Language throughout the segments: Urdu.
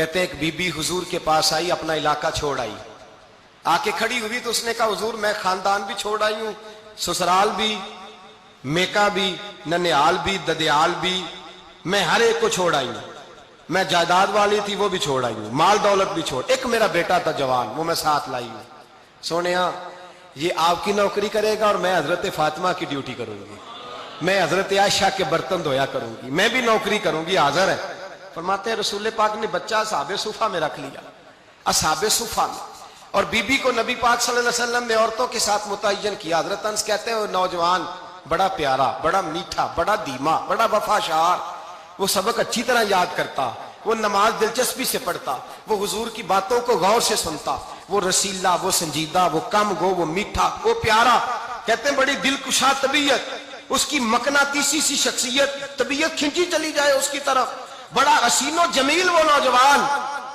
کہتے ہیں ایک بی بی حضور کے پاس آئی, اپنا علاقہ چھوڑ آئی, آ کے کھڑی ہوئی تو اس نے کہا حضور میں خاندان بھی چھوڑ آئی ہوں, سسرال بھی, میکا بھی, ننیال بھی, ددیال بھی, میں ہر ایک کو چھوڑ آئی ہوں, میں جائیداد والی تھی وہ بھی چھوڑ آئی ہوں, مال دولت بھی چھوڑ, ایک میرا بیٹا تھا جوان وہ میں ساتھ لائی ہوں. سونیا یہ آپ کی نوکری کرے گا اور میں حضرت فاطمہ کی ڈیوٹی کروں گی, میں حضرت عائشہ کے برتن دھویا کروں گی, میں بھی نوکری کروں گی, حاضر ہے. فرماتے ہیں رسول پاک نے بچہ اصحاب صفہ میں رکھ لیا, اصحاب صفہ میں, اور بی بی کو نبی پاک صلی اللہ علیہ وسلم نے عورتوں کے ساتھ متعین کیا. حضرت انس کہتے ہیں وہ نوجوان بڑا پیارا, بڑا میٹھا, بڑا دھیما, بڑا وفاشار, وہ سبق اچھی طرح یاد کرتا, وہ نماز دلچسپی سے پڑھتا, وہ حضور کی باتوں کو غور سے سنتا, وہ رسیلا, وہ سنجیدہ, وہ کم گو, وہ میٹھا, وہ پیارا. کہتے ہیں بڑی دلکشا طبیعت, اس کی مقناطیسی سی شخصیت, طبیعت کھنچی چلی جائے اس کی طرف, بڑا حسین و جمیل وہ نوجوان.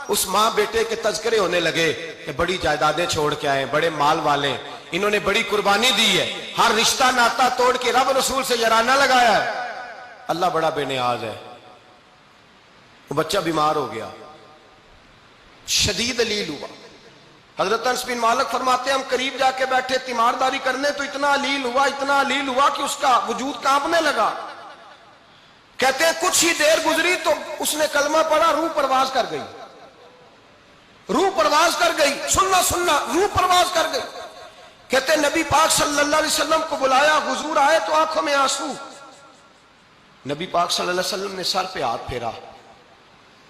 اس ماں بیٹے کے تذکرے ہونے لگے کہ بڑی جائیدادیں چھوڑ کے آئے, بڑے مال والے, انہوں نے بڑی قربانی دی ہے, ہر رشتہ ناتا توڑ کے رب رسول سے یارانہ لگایا ہے. اللہ بڑا بے نیاز ہے. وہ بچہ بیمار ہو گیا, شدید علیل ہوا. حضرت انس بن مالک فرماتے ہیں ہم قریب جا کے بیٹھے تیمارداری کرنے تو اتنا علیل ہوا, اتنا علیل ہوا کہ اس کا وجود کانپنے لگا. کہتے ہیں کچھ ہی دیر گزری تو اس نے کلمہ پڑھا, روح پرواز کر گئی, روح پرواز کر گئی, سننا روح پرواز کر گئی. کہتے ہیں نبی پاک صلی اللہ علیہ وسلم کو بلایا, حضور آئے تو آنکھوں میں آنسو. نبی پاک صلی اللہ علیہ وسلم نے سر پہ ہاتھ پھیرا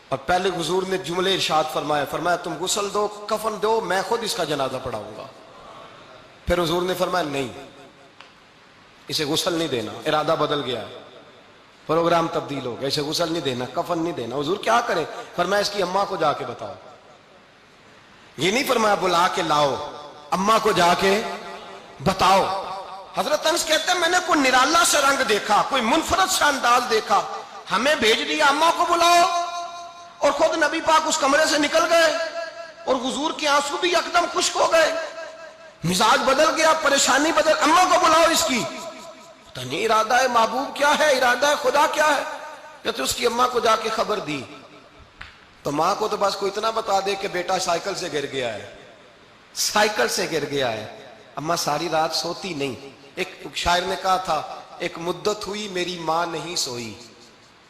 اور پہلے حضور نے جملے ارشاد فرمایا تم غسل دو, کفن دو, میں خود اس کا جنازہ پڑھاؤں گا. پھر حضور نے فرمایا نہیں, اسے غسل نہیں دینا, ارادہ بدل گیا, پروگرام تبدیل ہو گیا, اسے غسل نہیں دینا, کفن نہیں دینا. حضور کیا کریں؟ فرمایا اس کی اماں کو جا کے بتاؤ. یہ نہیں فرمایا بلا کے لاؤ, اماں کو جا کے بتاؤ. حضرت انس کہتے ہیں میں نے کوئی نرالا سا رنگ دیکھا, کوئی منفرد سا انداز دیکھا, ہمیں بھیج دیا اماں کو بلاؤ, اور خود نبی پاک اس کمرے سے نکل گئے اور حضور کے آنسو بھی یکدم خشک ہو گئے, مزاج بدل گیا, پریشانی بدل. اماں کو بلاؤ اس کی, پتہ نہیں ارادہ ہے محبوب کیا ہے, ارادہ ہے خدا کیا ہے. کہتے اس کی اماں کو جا کے خبر دی تو ماں کو تو بس کوئی اتنا بتا دے کہ بیٹا سائیکل سے گر گیا ہے, سائیکل سے گر گیا ہے. اماں ساری رات سوتی نہیں. ایک شاعر نے کہا تھا ایک مدت ہوئی میری ماں نہیں سوئی,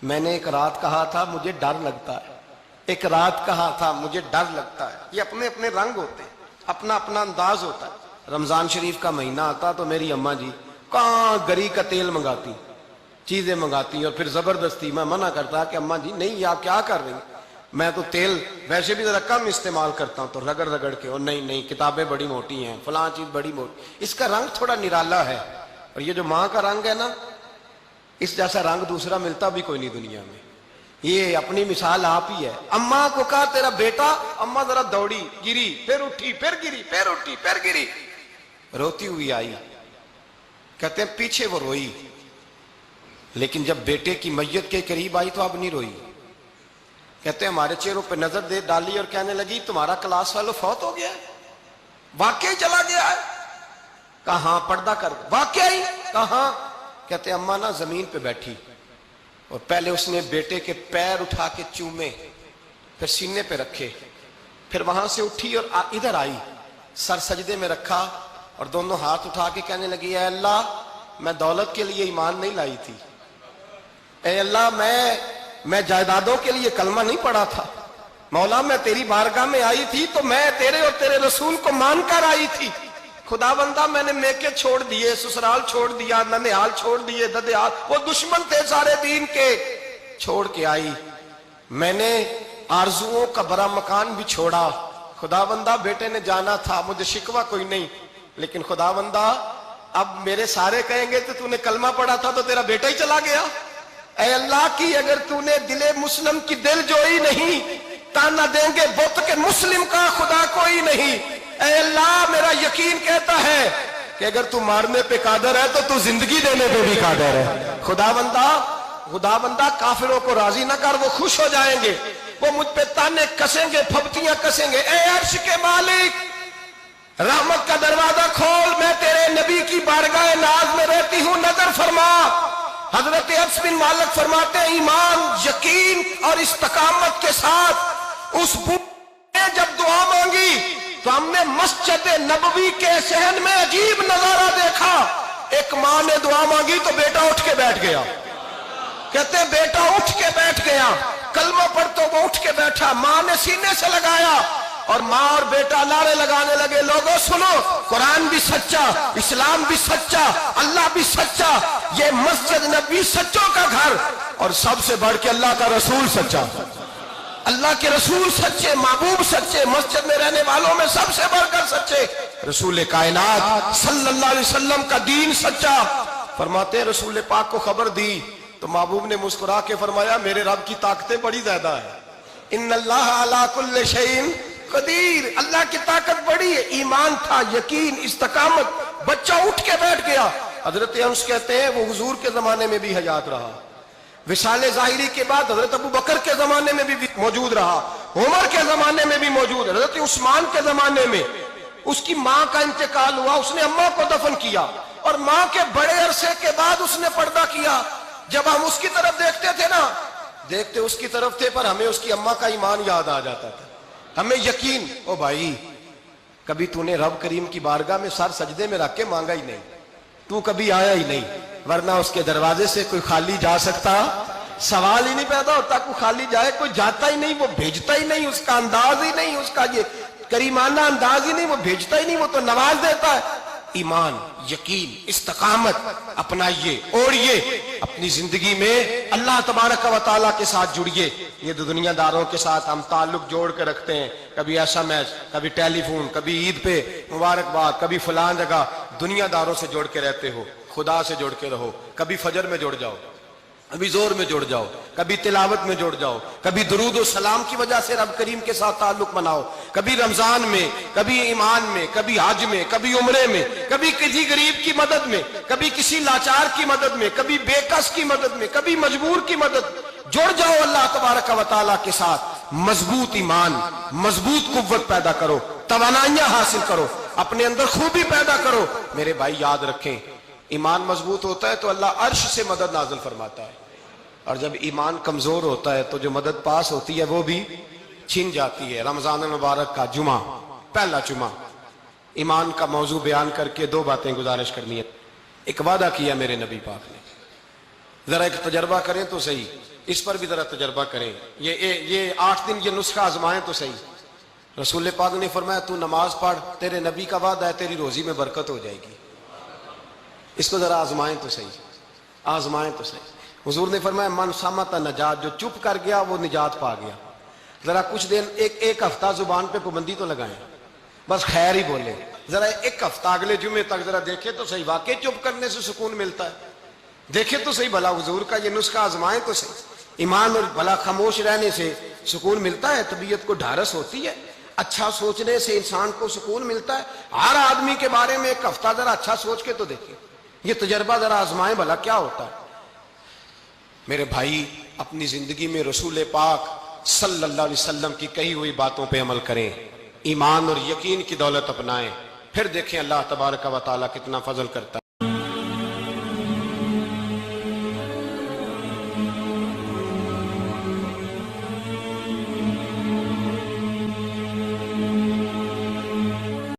میں نے ایک رات کہا تھا مجھے ڈر لگتا ہے, ایک رات کہا تھا مجھے ڈر لگتا ہے. یہ اپنے اپنے رنگ ہوتے ہیں, اپنا اپنا انداز ہوتا ہے. رمضان شریف کا مہینہ آتا تو میری اماں جی کہاں گری کا تیل منگاتی, چیزیں منگاتی, اور پھر زبردستی میں منع کرتا کہ اماں جی نہیں آپ کیا کر رہی ہیں, میں تو تیل ویسے بھی ذرا کم استعمال کرتا ہوں, تو رگڑ رگڑ کے, اور نہیں کتابیں بڑی موٹی ہیں, فلاں چیز بڑی موٹی, اس کا رنگ تھوڑا نرالا ہے. اور یہ جو ماں کا رنگ ہے نا, اس جیسا رنگ دوسرا ملتا بھی کوئی نہیں دنیا میں. یہ اپنی مثال آپ ہی ہے. اماں کو کہا تیرا بیٹا, اماں ذرا دوڑی, گری, پھر اٹھی, پھر گری, پھر اٹھی, پھر گری, روتی ہوئی آئی. کہتے ہیں پیچھے وہ روئی, لیکن جب بیٹے کی میت کے قریب آئی تو اب نہیں روئی. کہتے ہیں ہمارے چہروں پہ نظر دے ڈالی اور کہنے لگی تمہارا کلاس فیلو فوت ہو گیا ہے, واقعی چلا گیا ہے. کہاں پردہ کر, واقعی کہاں. کہتے ہیں اماں نا زمین پہ بیٹھی اور پہلے اس نے بیٹے کے پیر اٹھا کے چومے, پھر سینے پہ رکھے, پھر وہاں سے اٹھی اور ادھر آئی, سر سجدے میں رکھا اور دونوں ہاتھ اٹھا کے کہنے لگی اے اللہ میں دولت کے لیے ایمان نہیں لائی تھی, اے اللہ میں جائیدادوں کے لیے کلمہ نہیں پڑھا تھا, مولا میں تیری بارگاہ میں آئی تھی تو میں تیرے اور تیرے رسول کو مان کر آئی تھی. خدا بندہ میں نے میکے چھوڑ دیے, سسرال چھوڑ دیا, ننیال چھوڑ دیے, ددیال, وہ دشمن تھے سارے دین کے, چھوڑ کے آئی. میں نے آرزوؤں کا بڑا مکان بھی چھوڑا. خدا بندہ بیٹے نے جانا تھا, مجھے شکوہ کوئی نہیں, لیکن خدا بندہ اب میرے سارے کہیں گے تو نے کلمہ پڑھا تھا تو تیرا بیٹا ہی چلا گیا. اے اللہ کی اگر نے دل مسلم کی دل جوئی نہیں, تانا دیں گے بت کے مسلم کا خدا کوئی نہیں. اے اللہ میرا یقین کہتا ہے کہ اگر تو مارنے پہ قادر ہے تو زندگی دینے پہ بھی قادر ہے. خدا بندہ کافروں کو راضی نہ کر, وہ خوش ہو جائیں گے, وہ مجھ پہ تانے کسیں گے, پھپتیاں کسیں گے. اے عرش کے مالک رحمت کا دروازہ کھول, میں تیرے نبی کی بارگاہ ناز میں رہتی ہوں, نظر فرما. حضرت انس بن مالک فرماتے ہیں ایمان, یقین اور استقامت کے ساتھ اس بوڑھے نے جب دعا مانگی تو ہم نے مسجد نبوی کے صحن میں عجیب نظارہ دیکھا. ایک ماں نے دعا مانگی تو بیٹا اٹھ کے بیٹھ گیا. کہتے ہیں بیٹا اٹھ کے بیٹھ گیا. کلمہ پڑھ تو وہ اٹھ کے بیٹھا. ماں نے سینے سے لگایا اور ماں اور بیٹا نعرے لگانے لگے, لوگوں سنو, قرآن بھی سچا, اسلام بھی سچا, اللہ بھی سچا, یہ مسجد نبوی سچوں کا گھر, اور سب سے بڑھ کے اللہ کا رسول سچا. اللہ کے رسول سچے, محبوب سچے, مسجد میں رہنے والوں میں سب سے بڑھ کر سچے, رسول کائنات صلی اللہ علیہ وسلم کا دین سچا. فرماتے ہیں رسول پاک کو خبر دی تو محبوب نے مسکرا کے فرمایا میرے رب کی طاقتیں بڑی زیادہ ہیں. ان اللہ علی کل شیء قدیر, اللہ کی طاقت بڑی ہے. ایمان تھا, یقین, استقامت. بچہ اٹھ کے بیٹھ گیا. حضرت انس کہتے ہیں وہ حضور کے زمانے میں بھی حیات رہا, وصال ظاہری کے بعد حضرت ابو بکر کے زمانے میں بھی موجود رہا, عمر کے زمانے میں بھی موجود, حضرت عثمان کے زمانے میں. اس کی ماں کا انتقال ہوا, اس نے اماں کو دفن کیا, اور ماں کے بڑے عرصے کے بعد اس نے پردہ کیا. جب ہم اس کی طرف دیکھتے تھے نا, دیکھتے اس کی طرف تھے, پر ہمیں اس کی اماں کا ایمان یاد آ جاتا تھا, ہمیں یقین. او بھائی, کبھی تو نے رب کریم کی بارگاہ میں سر سجدے میں رکھ کے مانگا ہی نہیں, تو کبھی آیا ہی نہیں, ورنہ اس کے دروازے سے کوئی خالی جا سکتا, سوال ہی نہیں پیدا ہوتا. کوئی خالی جائے, کوئی جاتا ہی نہیں, وہ بھیجتا ہی نہیں, اس کا انداز ہی نہیں, اس کا یہ کریمانہ انداز ہی نہیں, وہ بھیجتا ہی نہیں, وہ تو نواز دیتا ہے. ایمان, یقین, استقامت اپنائیے, اوڑھیے, اپنی زندگی میں اللہ تبارک و تعالیٰ کے ساتھ جڑیے. یہ دنیا داروں کے ساتھ ہم تعلق جوڑ کے رکھتے ہیں, کبھی SMS, کبھی ٹیلی فون, کبھی عید پہ مبارکباد, کبھی فلان جگہ. دنیا داروں سے جوڑ کے رہتے ہو, خدا سے جوڑ کے رہو. کبھی فجر میں جڑ جاؤ, کبھی زور میں جڑ جاؤ, کبھی تلاوت میں جڑ جاؤ, کبھی درود و سلام کی وجہ سے رب کریم کے ساتھ تعلق بناؤ, کبھی رمضان میں, کبھی ایمان میں, کبھی حج میں, کبھی عمرے میں, کبھی کسی غریب کی مدد میں, کبھی کسی لاچار کی مدد میں, کبھی بے کس کی مدد میں, کبھی مجبور کی مدد. جڑ جاؤ اللہ تبارک و تعالیٰ کے ساتھ. مضبوط ایمان, مضبوط قوت پیدا کرو, توانائیاں حاصل کرو, اپنے اندر خوبی پیدا کرو. میرے بھائی یاد رکھیں, ایمان مضبوط ہوتا ہے تو اللہ عرش سے مدد نازل فرماتا ہے, اور جب ایمان کمزور ہوتا ہے تو جو مدد پاس ہوتی ہے وہ بھی چھن جاتی ہے. رمضان المبارک کا جمعہ, پہلا جمعہ, ایمان کا موضوع بیان کر کے دو باتیں گزارش کرنی ہے. ایک وعدہ کیا میرے نبی پاک نے, ذرا ایک تجربہ کریں تو صحیح, اس پر بھی ذرا تجربہ کریں. یہ 8 دن یہ نسخہ آزمائیں تو صحیح. رسول پاک نے فرمایا تو نماز پڑھ, تیرے نبی کا وعدہ ہے تیری روزی میں برکت ہو جائے گی. اس کو ذرا آزمائیں تو صحیح, آزمائیں تو صحیح. حضور نے فرمایا من صامت نجات, جو چپ کر گیا وہ نجات پا گیا. ذرا کچھ دن, ایک ہفتہ زبان پہ پابندی تو لگائیں, بس خیر ہی بولیں. ذرا ایک ہفتہ اگلے جمعے تک ذرا دیکھیں تو صحیح, واقعی چپ کرنے سے سکون ملتا ہے. دیکھیں تو صحیح بھلا حضور کا یہ نسخہ آزمائیں تو صحیح. ایمان اور بھلا خاموش رہنے سے سکون ملتا ہے, طبیعت کو ڈھارس ہوتی ہے, اچھا سوچنے سے انسان کو سکون ملتا ہے. ہر آدمی کے بارے میں ایک ہفتہ ذرا اچھا سوچ کے تو دیکھیں, یہ تجربہ ذرا آزمائیں بھلا کیا ہوتا ہے. میرے بھائی, اپنی زندگی میں رسول پاک صلی اللہ علیہ وسلم کی کہی ہوئی باتوں پہ عمل کریں, ایمان اور یقین کی دولت اپنائیں, پھر دیکھیں اللہ تبارک و تعالیٰ کتنا فضل کرتا ہے.